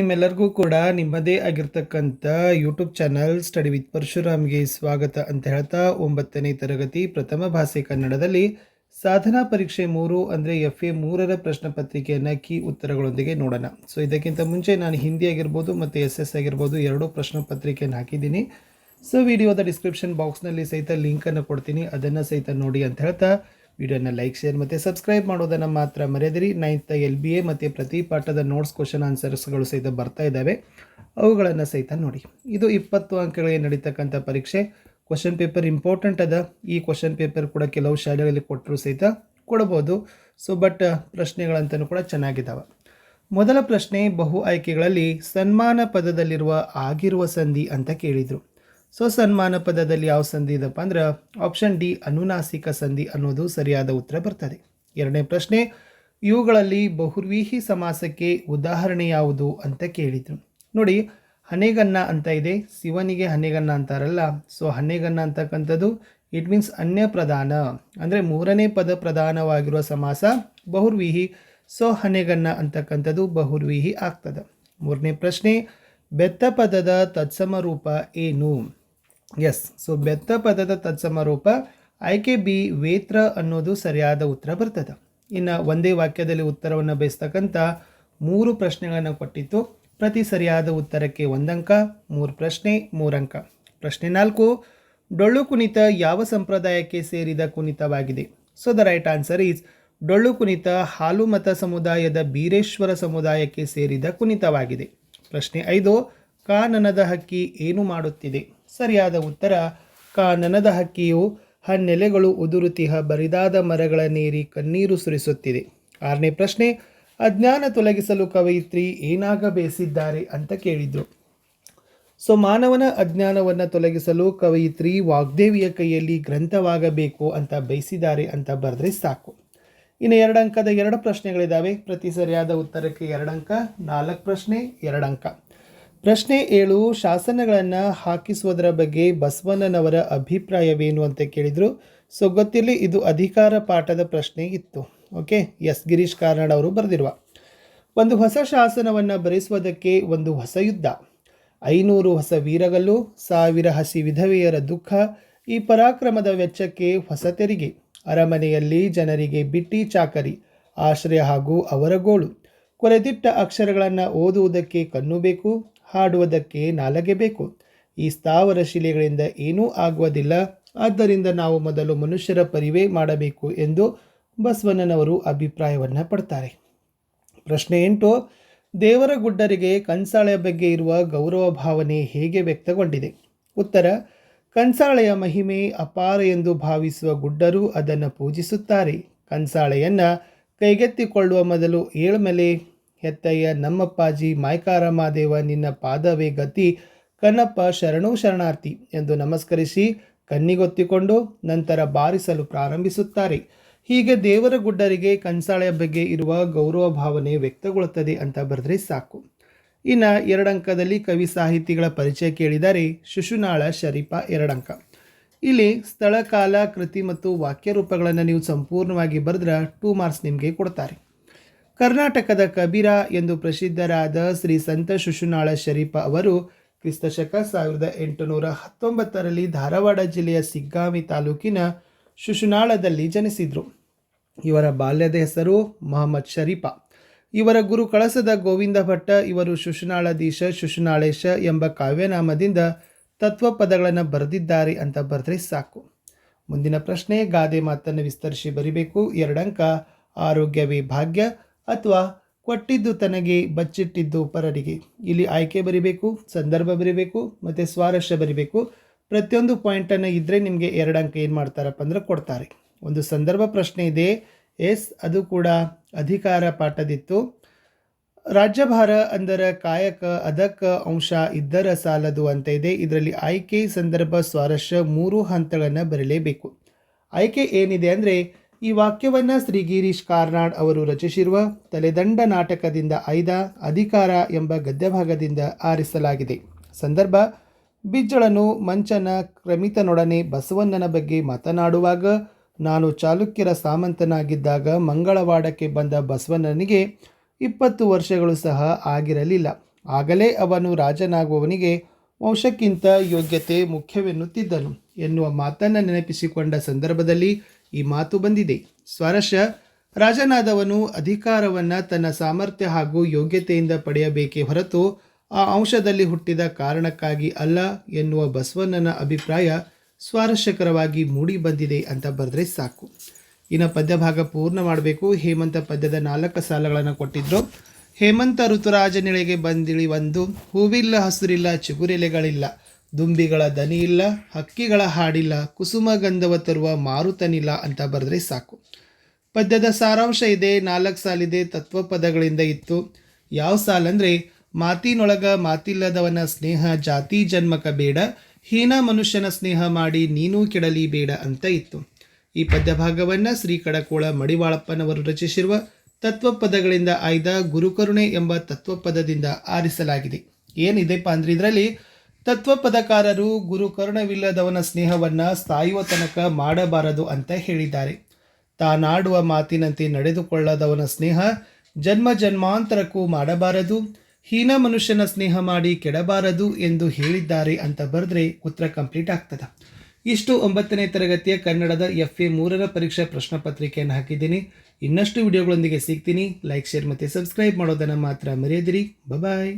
ನಿಮ್ಮೆಲ್ಲರಿಗೂ ಕೂಡ ನಿಮ್ಮದೇ ಆಗಿರ್ತಕ್ಕಂಥ ಯೂಟ್ಯೂಬ್ ಚಾನಲ್ ಸ್ಟಡಿ ವಿತ್ ಪರಶುರಾಮ್ಗೆ ಸ್ವಾಗತ ಅಂತ ಹೇಳ್ತಾ 9ನೇ ತರಗತಿ ಪ್ರಥಮ ಭಾಷೆ ಕನ್ನಡದಲ್ಲಿ ಸಾಧನಾ ಪರೀಕ್ಷೆ 3 ಅಂದರೆ FA 3ರ ಪ್ರಶ್ನೆ ಪತ್ರಿಕೆಯನ್ನು ಕೀ ಉತ್ತರಗಳೊಂದಿಗೆ ನೋಡೋಣ. ಸೊ ಇದಕ್ಕಿಂತ ಮುಂಚೆ ನಾನು ಹಿಂದಿ ಆಗಿರ್ಬೋದು ಮತ್ತು SS ಆಗಿರ್ಬೋದು ಎರಡೂ ಪ್ರಶ್ನೆ ಪತ್ರಿಕೆಯನ್ನು ಹಾಕಿದ್ದೀನಿ. ಸೊ ವಿಡಿಯೋದ ಡಿಸ್ಕ್ರಿಪ್ಷನ್ ಬಾಕ್ಸ್ನಲ್ಲಿ ಸಹಿತ ಲಿಂಕನ್ನು ಕೊಡ್ತೀನಿ, ಅದನ್ನು ಸಹಿತ ನೋಡಿ ಅಂತ ಹೇಳ್ತಾ ವಿಡಿಯೋನ ಲೈಕ್, ಶೇರ್ ಮತ್ತು ಸಬ್ಸ್ಕ್ರೈಬ್ ಮಾಡೋದನ್ನು ಮಾತ್ರ ಮರೆಯದಿರಿ. 9th LBA ಮತ್ತು ಪ್ರತಿ ಪಾಠದ ನೋಟ್ಸ್ ಕ್ವಶನ್ ಆನ್ಸರ್ಸ್ಗಳು ಸಹಿತ ಬರ್ತಾ ಇದ್ದಾವೆ, ಅವುಗಳನ್ನು ಸಹಿತ ನೋಡಿ. ಇದು 20 ಅಂಕಗಳಿಗೆ ನಡೀತಕ್ಕಂಥ ಪರೀಕ್ಷೆ. ಕ್ವಶನ್ ಪೇಪರ್ ಇಂಪಾರ್ಟೆಂಟ್ ಅದ. ಈ ಕ್ವಶನ್ ಪೇಪರ್ ಕೂಡ ಕೆಲವು ಶಾಲೆಗಳಲ್ಲಿ ಕೊಟ್ಟರು ಸಹಿತ ಕೊಡ್ಬೋದು. ಸೊ ಬಟ್ ಪ್ರಶ್ನೆಗಳಂತೂ ಕೂಡ ಚೆನ್ನಾಗಿದ್ದಾವೆ. ಮೊದಲ ಪ್ರಶ್ನೆ, ಬಹು ಆಯ್ಕೆಗಳಲ್ಲಿ ಸನ್ಮಾನ ಪದದಲ್ಲಿರುವ ಆಗಿರುವ ಸಂಧಿ ಅಂತ ಕೇಳಿದರು. ಸೊ ಸನ್ಮಾನ ಪದದಲ್ಲಿ ಯಾವ ಸಂಧಿ ಇದಪ್ಪ ಅಂದ್ರೆ ಆಪ್ಷನ್ ಡಿ ಅನುನಾಸಿಕ ಸಂಧಿ ಅನ್ನೋದು ಸರಿಯಾದ ಉತ್ತರ ಬರ್ತದೆ. ಎರಡನೇ ಪ್ರಶ್ನೆ, ಇವುಗಳಲ್ಲಿ ಬಹುರ್ವೀಹಿ ಸಮಾಸಕ್ಕೆ ಉದಾಹರಣೆ ಯಾವುದು ಅಂತ ಕೇಳಿದ್ರು. ನೋಡಿ, ಹನೆಗನ್ನ ಅಂತ ಇದೆ, ಶಿವನಿಗೆ ಹನೆಗನ್ನ ಅಂತಾರಲ್ಲ. ಸೊ ಹನೆಗನ್ನ ಅಂತಕ್ಕಂಥದ್ದು ಇಟ್ ಮೀನ್ಸ್ ಅನ್ಯ ಪ್ರಧಾನ, ಅಂದರೆ ಮೂರನೇ ಪದ ಪ್ರಧಾನವಾಗಿರುವ ಸಮಾಸ ಬಹುರ್ವೀಹಿ. ಸೊ ಹನೆಗನ್ನ ಅಂತಕ್ಕಂಥದ್ದು ಬಹುರ್ವೀಹಿ ಆಗ್ತದೆ. ಮೂರನೇ ಪ್ರಶ್ನೆ, ಬೆತ್ತ ಪದದ ತತ್ಸಮ ರೂಪ ಏನು? ಎಸ್, ಸೊ ಬೆತ್ತ ಪದದ ತತ್ಸಮ ರೂಪ ಆಯ್ಕೆ ಬಿ ವೇತ್ರ ಅನ್ನೋದು ಸರಿಯಾದ ಉತ್ತರ ಬರ್ತದೆ. ಇನ್ನು ಒಂದೇ ವಾಕ್ಯದಲ್ಲಿ ಉತ್ತರವನ್ನು ಬಯಸ್ತಕ್ಕಂಥ 3 ಪ್ರಶ್ನೆಗಳನ್ನು ಕೊಟ್ಟಿತ್ತು. ಪ್ರತಿ ಸರಿಯಾದ ಉತ್ತರಕ್ಕೆ 1 ಅಂಕ, 3 ಪ್ರಶ್ನೆ 3 ಅಂಕ. ಪ್ರಶ್ನೆ 4, ಡೊಳ್ಳು ಕುಣಿತ ಯಾವ ಸಂಪ್ರದಾಯಕ್ಕೆ ಸೇರಿದ ಕುಣಿತವಾಗಿದೆ? So the right answer is Dollu Kunitha ಹಾಲುಮತ ಸಮುದಾಯದ ಬೀರೇಶ್ವರ ಸಮುದಾಯಕ್ಕೆ ಸೇರಿದ ಕುಣಿತವಾಗಿದೆ. ಪ್ರಶ್ನೆ 5, ಕಾನನದ ಹಕ್ಕಿ ಏನು ಮಾಡುತ್ತಿದೆ? ಸರಿಯಾದ ಉತ್ತರ, ಕಾನನದ ಹಕ್ಕಿಯು ಹನ್ನೆಲೆಗಳು ಉದುರುತಿಹ ಬರಿದಾದ ಮರಗಳ ನೇರಿ ಕಣ್ಣೀರು ಸುರಿಸುತ್ತಿದೆ. 6ನೇ ಪ್ರಶ್ನೆ, ಅಜ್ಞಾನ ತೊಲಗಿಸಲು ಕವಯಿತ್ರಿ ಏನಾಗ ಬೇಸಿದ್ದಾರೆ ಅಂತ ಕೇಳಿದ್ರು. ಸೊ ಮಾನವನ ಅಜ್ಞಾನವನ್ನು ತೊಲಗಿಸಲು ಕವಯಿತ್ರಿ ವಾಗ್ದೇವಿಯ ಕೈಯಲ್ಲಿ ಗ್ರಂಥವಾಗಬೇಕು ಅಂತ ಬಯಸಿದ್ದಾರೆ ಅಂತ ಬರೆದ್ರೆ ಸಾಕು. ಇನ್ನು 2 ಅಂಕದ 2 ಪ್ರಶ್ನೆಗಳಿದ್ದಾವೆ. ಪ್ರತಿ ಸರಿಯಾದ ಉತ್ತರಕ್ಕೆ 2 ಅಂಕ, 4 ಪ್ರಶ್ನೆ 2 ಅಂಕ. ಪ್ರಶ್ನೆ 7, ಶಾಸನಗಳನ್ನು ಹಾಕಿಸುವುದರ ಬಗ್ಗೆ ಬಸವಣ್ಣನವರ ಅಭಿಪ್ರಾಯವೇನು ಅಂತ ಕೇಳಿದರು. ಸೊ ಗೊತ್ತಿರಲಿ, ಇದು ಅಧಿಕಾರ ಪಾಠದ ಪ್ರಶ್ನೆ ಇತ್ತು. ಓಕೆ, ಎಸ್ ಗಿರೀಶ್ ಕಾರ್ನಾಡ್ ಅವರು ಬರೆದಿರುವ ಒಂದು ಹೊಸ ಶಾಸನವನ್ನು ಬರೆಸುವುದಕ್ಕೆ ಒಂದು ಹೊಸ ಯುದ್ಧ, 500 ಹೊಸ ವೀರಗಲ್ಲು, 1000 ಹಸಿ ವಿಧವೆಯರ ದುಃಖ, ಈ ಪರಾಕ್ರಮದ ವೆಚ್ಚಕ್ಕೆ ಹೊಸ ತೆರಿಗೆ, ಅರಮನೆಯಲ್ಲಿ ಜನರಿಗೆ ಬಿಟ್ಟಿ ಚಾಕರಿ, ಆಶ್ರಯ ಹಾಗೂ ಅವರ ಗೋಳು, ಕೊರೆದಿಟ್ಟ ಅಕ್ಷರಗಳನ್ನು ಓದುವುದಕ್ಕೆ ಕಣ್ಣು ಬೇಕು, ಹಾಡುವುದಕ್ಕೆ ನಾಲಗೆ ಬೇಕು, ಈ ಸ್ಥಾವರ ಶಿಲೆಗಳಿಂದ ಏನೂ ಆಗುವುದಿಲ್ಲ, ಆದ್ದರಿಂದ ನಾವು ಮೊದಲು ಮನುಷ್ಯರ ಪರಿವೇ ಮಾಡಬೇಕು ಎಂದು ಬಸವಣ್ಣನವರು ಅಭಿಪ್ರಾಯವನ್ನು ಪಡ್ತಾರೆ. ಪ್ರಶ್ನೆ 8, ದೇವರ ಗುಡ್ಡರಿಗೆ ಕಂಸಾಳೆಯ ಬಗ್ಗೆ ಇರುವ ಗೌರವ ಭಾವನೆ ಹೇಗೆ ವ್ಯಕ್ತಗೊಂಡಿದೆ? ಉತ್ತರ, ಕಂಸಾಳೆಯ ಮಹಿಮೆ ಅಪಾರ ಎಂದು ಭಾವಿಸುವ ಗುಡ್ಡರು ಅದನ್ನು ಪೂಜಿಸುತ್ತಾರೆ. ಕಂಸಾಳೆಯನ್ನು ಕೈಗೆತ್ತಿಕೊಳ್ಳುವ ಮೊದಲು ಏಳ್ಮೆಲೆ ಹೆತ್ತಯ್ಯ ನಮ್ಮಪ್ಪಾಜಿ ಮಾಯ್ಕಾರ ಮಾದೇವ ನಿನ್ನ ಪಾದವೇ ಗತಿ ಕನ್ನಪ್ಪ ಶರಣು ಶರಣಾರ್ಥಿ ಎಂದು ನಮಸ್ಕರಿಸಿ ಕಣ್ಣಿಗೊತ್ತಿಕೊಂಡು ನಂತರ ಬಾರಿಸಲು ಪ್ರಾರಂಭಿಸುತ್ತಾರೆ. ಹೀಗೆ ದೇವರ ಗುಡ್ಡರಿಗೆ ಕಂಸಾಳೆಯ ಬಗ್ಗೆ ಇರುವ ಗೌರವ ಭಾವನೆ ವ್ಯಕ್ತಗೊಳ್ಳುತ್ತದೆ ಅಂತ ಬರೆದ್ರೆ ಸಾಕು. ಇನ್ನು 2 ಅಂಕದಲ್ಲಿ ಕವಿ ಸಾಹಿತಿಗಳ ಪರಿಚಯ ಕೇಳಿದರೆ ಶಿಶುನಾಳ ಶರೀಫ 2 ಅಂಕ. ಇಲ್ಲಿ ಸ್ಥಳ, ಕಾಲ, ಕೃತಿ ಮತ್ತು ವಾಕ್ಯ ರೂಪಗಳನ್ನು ನೀವು ಸಂಪೂರ್ಣವಾಗಿ ಬರೆದ್ರೆ 2 ಮಾರ್ಕ್ಸ್ ನಿಮಗೆ ಕೊಡ್ತಾರೆ. ಕರ್ನಾಟಕದ ಕಬೀರ ಎಂದು ಪ್ರಸಿದ್ಧರಾದ ಶ್ರೀ ಸಂತ ಶಿಶುನಾಳ ಶರೀಫ ಅವರು ಕ್ರಿಸ್ತಶಕ 1819ರಲ್ಲಿ ಧಾರವಾಡ ಜಿಲ್ಲೆಯ ಸಿಗ್ಗಾವಿ ತಾಲೂಕಿನ ಶಿಶುನಾಳದಲ್ಲಿ ಜನಿಸಿದರು. ಇವರ ಬಾಲ್ಯದ ಹೆಸರು ಮೊಹಮ್ಮದ್ ಶರೀಫ. ಇವರ ಗುರು ಕಳಸದ ಗೋವಿಂದ ಭಟ್ಟ ಇವರು ಶಿಶುನಾಳಧೀಶ ಶಿಶುನಾಳೇಶ ಎಂಬ ಕಾವ್ಯನಾಮದಿಂದ ತತ್ವಪದಗಳನ್ನು ಬರೆದಿದ್ದಾರೆ ಅಂತ ಬರೆದ್ರೆ ಸಾಕು. ಮುಂದಿನ ಪ್ರಶ್ನೆ, ಗಾದೆ ಮಾತನ್ನು ವಿಸ್ತರಿಸಿ ಬರಿಬೇಕು. 2 ಅಂಕ. ಆರೋಗ್ಯವೇ ಭಾಗ್ಯ ಅಥವಾ ಕೊಟ್ಟಿದ್ದು ತನಗೆ ಬಚ್ಚಿಟ್ಟಿದ್ದು ಪರರಿಗೆ. ಇಲ್ಲಿ ಆಯ್ಕೆ ಬರಿಬೇಕು, ಸಂದರ್ಭ ಬರಿಬೇಕು ಮತ್ತು ಸ್ವಾರಸ್ಯ ಬರಿಬೇಕು. ಪ್ರತಿಯೊಂದು ಪಾಯಿಂಟನ್ನು ಇದ್ದರೆ ನಿಮಗೆ 2 ಅಂಕ ಏನು ಮಾಡ್ತಾರಪ್ಪ ಅಂದ್ರೆ ಕೊಡ್ತಾರೆ. ಒಂದು ಸಂದರ್ಭ ಪ್ರಶ್ನೆ ಇದೆ, ಎಸ್, ಅದು ಕೂಡ ಅಧಿಕಾರ ಪಾಠದಿತ್ತು. ರಾಜ್ಯಭಾರ ಅಂದರೆ ಕಾಯಕ ಅದಕ್ಕ ಅಂಶ ಇದ್ದರ ಸಾಲದು ಅಂತ ಇದೆ. ಇದರಲ್ಲಿ ಆಯ್ಕೆ, ಸಂದರ್ಭ, ಸ್ವಾರಸ್ಯ 3 ಹಂತಗಳನ್ನು ಬರಲೇಬೇಕು. ಆಯ್ಕೆ ಏನಿದೆ ಅಂದರೆ ಈ ವಾಕ್ಯವನ್ನು ಶ್ರೀ ಗಿರೀಶ್ ಕಾರ್ನಾಡ್ ಅವರು ರಚಿಸಿರುವ ತಲೆದಂಡ ನಾಟಕದಿಂದ ಆಯ್ದ ಅಧಿಕಾರ ಎಂಬ ಗದ್ಯಭಾಗದಿಂದ ಆರಿಸಲಾಗಿದೆ. ಸಂದರ್ಭ, ಬಿಜ್ಜಳನು ಮಂಚನ ಕ್ರಮಿತನೊಡನೆ ಬಸವಣ್ಣನ ಬಗ್ಗೆ ಮಾತನಾಡುವಾಗ ನಾನು ಚಾಲುಕ್ಯರ ಸಾಮಂತನಾಗಿದ್ದಾಗ ಮಂಗಳವಾಡಕ್ಕೆ ಬಂದ ಬಸವಣ್ಣನಿಗೆ 20 ವರ್ಷಗಳು ಸಹ ಆಗಿರಲಿಲ್ಲ. ಆಗಲೇ ಅವನು ರಾಜನಾಗುವವನಿಗೆ ವಂಶಕ್ಕಿಂತ ಯೋಗ್ಯತೆ ಮುಖ್ಯವೆನ್ನುತ್ತಿದ್ದನು ಎನ್ನುವ ಮಾತನ್ನು ನೆನಪಿಸಿಕೊಂಡ ಸಂದರ್ಭದಲ್ಲಿ ಈ ಮಾತು ಬಂದಿದೆ. ಸ್ವಾರಸ್ಯ, ರಾಜನಾದವನು ಅಧಿಕಾರವನ್ನು ತನ್ನ ಸಾಮರ್ಥ್ಯ ಹಾಗೂ ಯೋಗ್ಯತೆಯಿಂದ ಪಡೆಯಬೇಕೇ ಹೊರತು ಆ ಅಂಶದಲ್ಲಿ ಹುಟ್ಟಿದ ಕಾರಣಕ್ಕಾಗಿ ಅಲ್ಲ ಎನ್ನುವ ಬಸವಣ್ಣನ ಅಭಿಪ್ರಾಯ ಸ್ವಾರಸ್ಯಕರವಾಗಿ ಮೂಡಿ ಬಂದಿದೆ ಅಂತ ಬರೆದ್ರೆ ಸಾಕು. ಇನ್ನು ಪದ್ಯಭಾಗ ಪೂರ್ಣ ಮಾಡಬೇಕು. ಹೇಮಂತ ಪದ್ಯದ 4 ಸಾಲುಗಳನ್ನು ಕೊಟ್ಟಿದ್ರು. ಹೇಮಂತ ಋತುರಾಜನೆಳೆಗೆ ಬಂದಿಳಿ ಒಂದು, ಹೂವಿಲ್ಲ ಹಸುರಿಲ್ಲ ಚಿಗುರೆಲೆಗಳಿಲ್ಲ, ದುಂಬಿಗಳ ದನಿ ಇಲ್ಲ, ಹಕ್ಕಿಗಳ ಹಾಡಿಲ್ಲ, ಕುಸುಮ ಗಂಧವ ತರುವ ಮಾರುತನಿಲ್ಲ ಅಂತ ಬರೆದ್ರೆ ಸಾಕು. ಪದ್ಯದ ಸಾರಾಂಶ ಇದೆ, 4 ಸಾಲಿದೆ, ತತ್ವಪದಗಳಿಂದ ಇತ್ತು. ಯಾವ ಸಾಲಂದರೆ, ಮಾತಿನೊಳಗ ಮಾತಿಲ್ಲದವನ ಸ್ನೇಹ ಜಾತಿ ಜನ್ಮಕ ಬೇಡ, ಹೀನ ಮನುಷ್ಯನ ಸ್ನೇಹ ಮಾಡಿ ನೀನೂ ಕೆಡಲಿ ಬೇಡ ಅಂತ ಇತ್ತು. ಈ ಪದ್ಯಭಾಗವನ್ನು ಶ್ರೀ ಕಡಕೋಳ ಮಡಿವಾಳಪ್ಪನವರು ರಚಿಸಿರುವ ತತ್ವಪದಗಳಿಂದ ಆಯ್ದ ಗುರುಕರುಣೆ ಎಂಬ ತತ್ವಪದದಿಂದ ಆರಿಸಲಾಗಿದೆ. ಏನಿದೆಪ್ಪ ಅಂದ್ರೆ ಇದರಲ್ಲಿ ತತ್ವಪದಕಾರರು ಗುರುಕರುಣವಿಲ್ಲದವನ ಸ್ನೇಹವನ್ನು ಸಾಯುವ ತನಕ ಮಾಡಬಾರದು ಅಂತ ಹೇಳಿದ್ದಾರೆ. ತಾನಾಡುವ ಮಾತಿನಂತೆ ನಡೆದುಕೊಳ್ಳದವನ ಸ್ನೇಹ ಜನ್ಮ ಜನ್ಮಾಂತರಕ್ಕೂ ಮಾಡಬಾರದು, ಹೀನ ಮನುಷ್ಯನ ಸ್ನೇಹ ಮಾಡಿ ಕೆಡಬಾರದು ಎಂದು ಹೇಳಿದ್ದಾರೆ ಅಂತ ಬರೆದ್ರೆ ಉತ್ತರ ಕಂಪ್ಲೀಟ್ ಆಗ್ತದೆ. ಇಷ್ಟು 9ನೇ ತರಗತಿಯ ಕನ್ನಡದ FA 3ರ ಪರೀಕ್ಷಾ ಪ್ರಶ್ನೆ ಪತ್ರಿಕೆಯನ್ನು ಹಾಕಿದ್ದೀನಿ. ಇನ್ನಷ್ಟು ವಿಡಿಯೋಗಳೊಂದಿಗೆ ಸಿಗ್ತೀನಿ. ಲೈಕ್, ಶೇರ್ ಮತ್ತು ಸಬ್ಸ್ಕ್ರೈಬ್ ಮಾಡೋದನ್ನು ಮಾತ್ರ ಮರೆಯದಿರಿ. ಬಾಯ್.